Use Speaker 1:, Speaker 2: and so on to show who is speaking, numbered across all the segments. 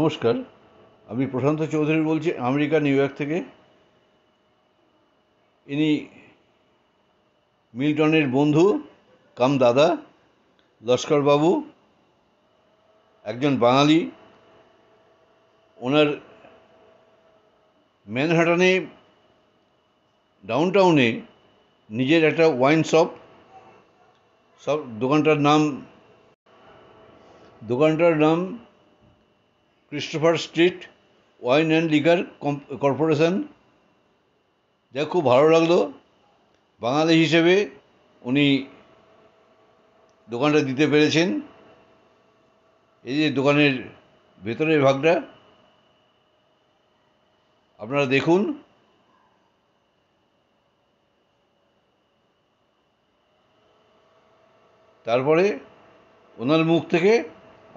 Speaker 1: নমস্কার, আমি প্রশান্ত চৌধুরী বলছি আমেরিকা নিউ ইয়র্ক থেকে। ইনি মিল্টনের বন্ধু কাম দাদা লস্করবাবু, একজন বাঙালি। ওনার ম্যানহাটনে ডাউনটাউনে নিজের একটা ওয়াইন শপ, দোকানটার নাম Christopher street wine and liquor corporation. যা খুব ভালো লাগলো, বাঙালি হিসেবে উনি দোকানটা দিতে পেরেছেন। এই যে দোকানের ভেতরের ভাগটা আপনারা দেখুন। তারপরে ওনার মুখ থেকে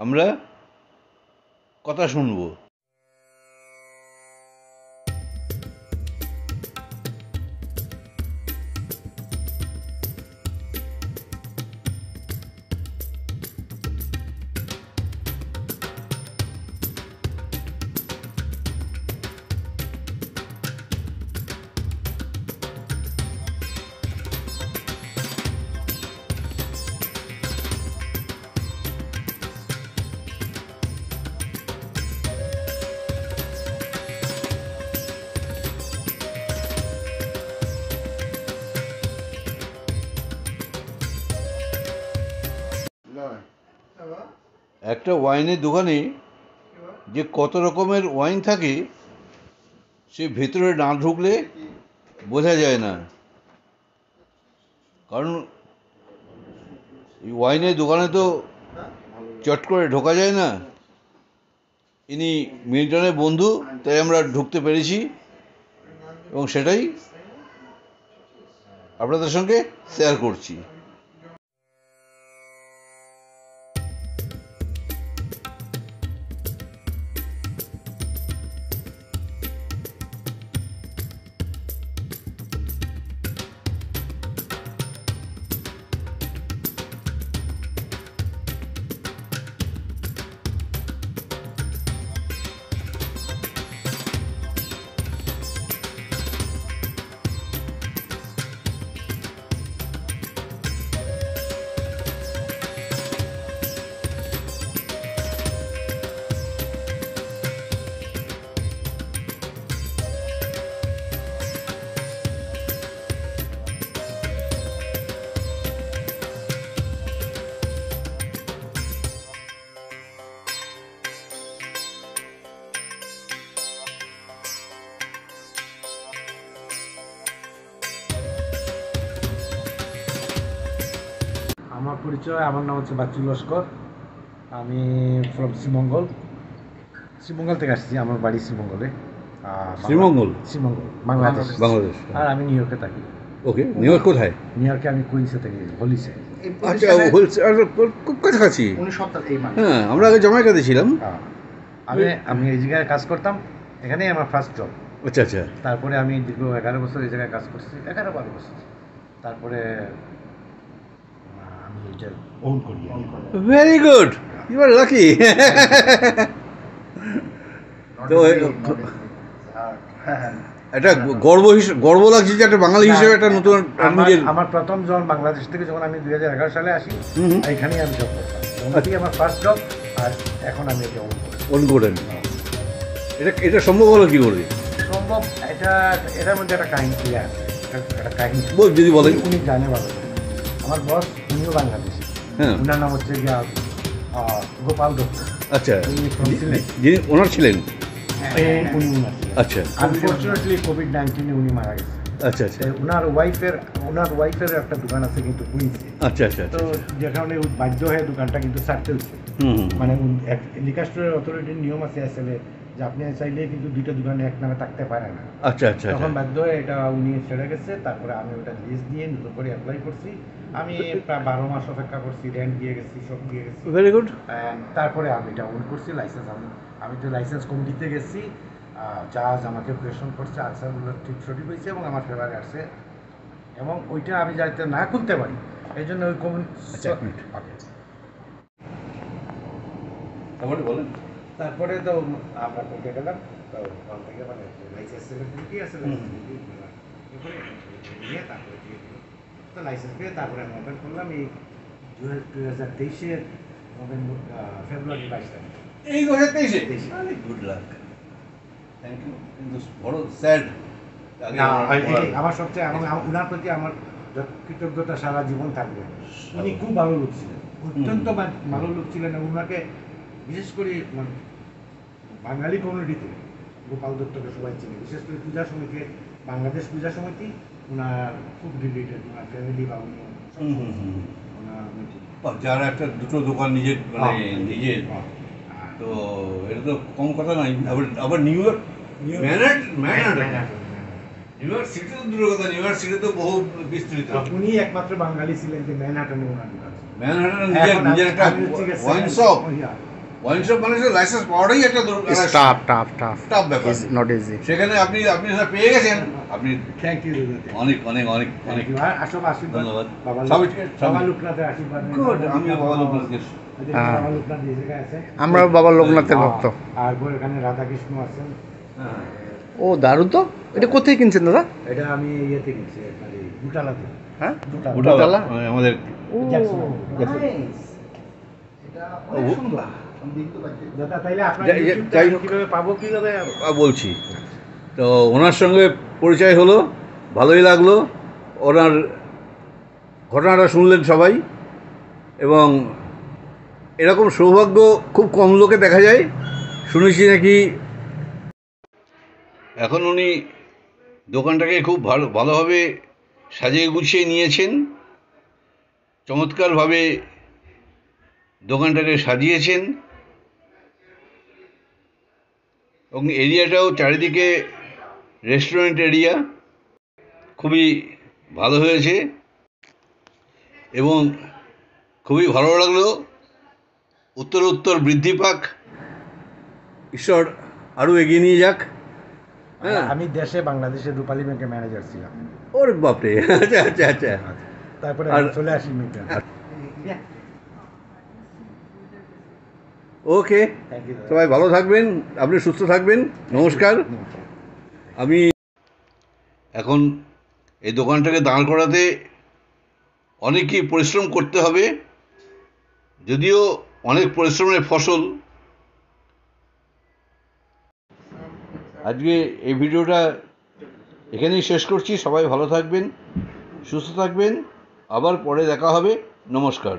Speaker 1: আমরা কথা শুনবো। একটা ওয়াইনের দোকানে যে কত রকমের ওয়াইন থাকে সে ভেতরে না ঢুকলে বোঝা যায় না, কারণ এই ওয়াইনের দোকানে তো চট করে ঢোকা যায় না। ইনি মিল্টনের বন্ধু, তাই আমরা ঢুকতে পেরেছি এবং সেটাই আপনাদের সঙ্গে শেয়ার করছি।
Speaker 2: আমার পরিচয়, আমার নাম হচ্ছে বাচ্চু লস্কর। আমি ফ্রম শ্রীমঙ্গল থেকে আসছি। আমার বাড়ি শ্রীমঙ্গলে।
Speaker 1: শ্রীমঙ্গল,
Speaker 2: বাংলাদেশ। আর আমি নিউ ইয়র্কে থাকি।
Speaker 1: ওকে, নিউ ইয়র্ক কোথায়?
Speaker 2: নিউ ইয়র্কে আমি কুইন্সে থাকি, হলিসে।
Speaker 1: আচ্ছা, খুব কাছাকাছি। হ্যাঁ, আমরা আগে জমাইকাতে ছিলাম।
Speaker 2: আমি এই জায়গায় কাজ করতাম, এখানেই আমার ফার্স্ট জব।
Speaker 1: আচ্ছা আচ্ছা।
Speaker 2: তারপরে আমি দীর্ঘ 11 বছর এই জায়গায় কাজ করছি, 11-12 বছর। তারপরে আমি এটা ওন করি।
Speaker 1: Very good, you are lucky. তো এটা গর্ব লাগছে যে একটা বাঙালি হিসেবে একটা নতুন।
Speaker 2: আমার প্রথম জব বাংলাদেশ থেকে যখন আমি 2011 সালে আসি, এখানেই আমি জব করতাম। আমার ফার্স্ট জব, আর এখন আমি এটা ওন করেন।
Speaker 1: এটা সম্ভব হলো কি করে?
Speaker 2: সম্ভব, এটার মধ্যে একটা কাহিনী আছে। একটা কাহিনী
Speaker 1: যদি বলেন।
Speaker 2: উনি জানে ভালো। আমার বস উনিও বাংলাদেশি। ওনার নাম হচ্ছে গোপাল দত্ত।
Speaker 1: আচ্ছা, যিনি ওনার ছিলেন। আচ্ছা,
Speaker 2: আনফরচুনেটলি কোভিড-19 উনি মারা গেছে।
Speaker 1: আচ্ছা আচ্ছা।
Speaker 2: ওনার ওয়াইফের একটা দোকান আছে কিন্তু কুইন্সে।
Speaker 1: আচ্ছা আচ্ছা।
Speaker 2: তো যে কারণে বাধ্য হয়ে দোকানটা কিন্তু ছাড়তে হচ্ছে। মানে লিকার স্টোরের অথরিটির নিয়ম আছে আসলে যে আপনি চাইলে কিন্তু দুইটা দোকানে এক নামে থাকতে পারে না।
Speaker 1: আচ্ছা আচ্ছা।
Speaker 2: তখন বাধ্য হয়ে এটা উনি ছেড়ে গেছে। তারপরে আমি ওটা লিস্ট দিয়ে নতুন করে অ্যাপ্লাই করছি। আমি প্রায় 12 মাস অপেক্ষা করছি, রেন্ট দিয়ে গেছি, সব দিয়ে গেছি।
Speaker 1: Very good.
Speaker 2: তারপরে আমি এটা ওন করছি। লাইসেন্স আমি তো লাইসেন্স কমিটিতে গেছি, জাজ আমাকে কোয়েশন করছে, আনসারগুলো ঠিক সঠিক হয়েছে এবং আমার ফেভারে আসছে। এবং ওইটা আমি যাতে না খুলতে পারি এই জন্য ওই
Speaker 1: তারপরে বলেন।
Speaker 2: তারপরে তো আমরা কোর্টে গেলাম, তো ওখান থেকে মানে লাইসেন্স কি আছে নিয়ে তারপরে দিয়ে দিল। তো লাইসেন্স পেয়ে তারপরে আমি ওপেন করলাম এই 2023-এর নভেম্বর ফেব্রুয়ারি 22 তারিখ।
Speaker 1: এই 2023-এ?
Speaker 2: 23-এ।
Speaker 1: আরে গুড লাক, থ্যাংক ইউ। কিন্তু বড় স্যাড।
Speaker 2: আমার সবচেয়ে ওনার প্রতি আমার কৃতজ্ঞতা সারা জীবন থাকবে। উনি খুব ভালো লোক ছিলেন, অত্যন্ত ভালো লোক ছিলেন। এবং ওনাকে বিশেষ করে মানে বাঙালি কমিউনিটিতে গোপাল দত্তকে সবাই চিনে, বিশেষ করে পূজা সমিতি, বাংলাদেশ পূজা সমিতি ওনার খুব রিলেটেড, ওনার ফ্যামিলি বা উনি ওনার
Speaker 1: যার একটা দুটো দোকান নিজের মানে নিজের, তো এটা তো কম কথা নয়। আবার new York new York city তো দূরের কথা, নিউ ইয়র্ক সিটি তো বহু বিস্তৃত।
Speaker 2: উনি একমাত্র বাঙালি ছিলেন যে ম্যানহাটনে ওনার দোকান ছিল।
Speaker 1: ম্যানহাটনে নিজের একটা ওয়াইন শপ মানে লাইসেন্স পাওয়াটাই একটা টাফ ব্যাপার,
Speaker 2: নট ইজি।
Speaker 1: সেখানে আপনি সেটা পেয়ে গেছেন। আপনি
Speaker 2: থ্যাংক ইউ,
Speaker 1: অনেক অনেক অনেক অনেক ধন্যবাদ।
Speaker 2: বাবা লোকনাথের আশীর্বাদ।
Speaker 1: আমি বাবা লোকনাথকে,
Speaker 2: বাবা লোকনাথ এই জায়গায় আছে,
Speaker 3: আমরা বাবা লোকনাথের ভক্ত।
Speaker 2: আর এখানে রাধাকৃষ্ণ আছেন।
Speaker 3: ও দারুণ তো। এটা কোথায় কিনছেন দাদা?
Speaker 2: এটা আমি ইয়েতে কিনছি, আপনার এই বুটালাতে।
Speaker 3: হ্যাঁ,
Speaker 1: বুটালা আমাদের
Speaker 2: দাদা তাইলে আপনার কিভাবে পাবো, কিভাবে
Speaker 1: বলছি। তো ওনার সঙ্গে পরিচয় হলো, ভালোই লাগলো। ওনার ঘটনাটা শুনলেন সবাই, এবং এরকম সৌভাগ্য খুব কম লোকে দেখা যায়। শুনেছি নাকি এখন উনি দোকানটাকে খুব ভালোভাবে সাজিয়ে গুছিয়ে নিয়েছেন, চমৎকারভাবে দোকানটাকে সাজিয়েছেন, এবং এরিয়াটাও চারিদিকে রেস্টুরেন্ট এরিয়া, খুবই ভালো হয়েছে। এবং খুবই ভালো লাগলো। উত্তর বৃদ্ধি পাক, ঈশ্বর আরও এগিয়ে নিয়ে যাক। হ্যাঁ,
Speaker 2: আমি দেশে বাংলাদেশের রূপালী ব্যাংকের ম্যানেজার ছিলাম।
Speaker 1: ওর বাপরে, আচ্ছা আচ্ছা আচ্ছা।
Speaker 2: তারপরে চলে আসি মিটার।
Speaker 1: ওকে, সবাই ভালো থাকবেন, আপনি সুস্থ থাকবেন। নমস্কার। আমি এখন এই দোকানটাকে দাঁড় করাতে অনেকই পরিশ্রম করতে হবে, যদিও অনেক পরিশ্রমের ফসল। আজকে এই ভিডিওটা এখানেই শেষ করছি। সবাই ভালো থাকবেন, সুস্থ থাকবেন, আবার পরে দেখা হবে। নমস্কার।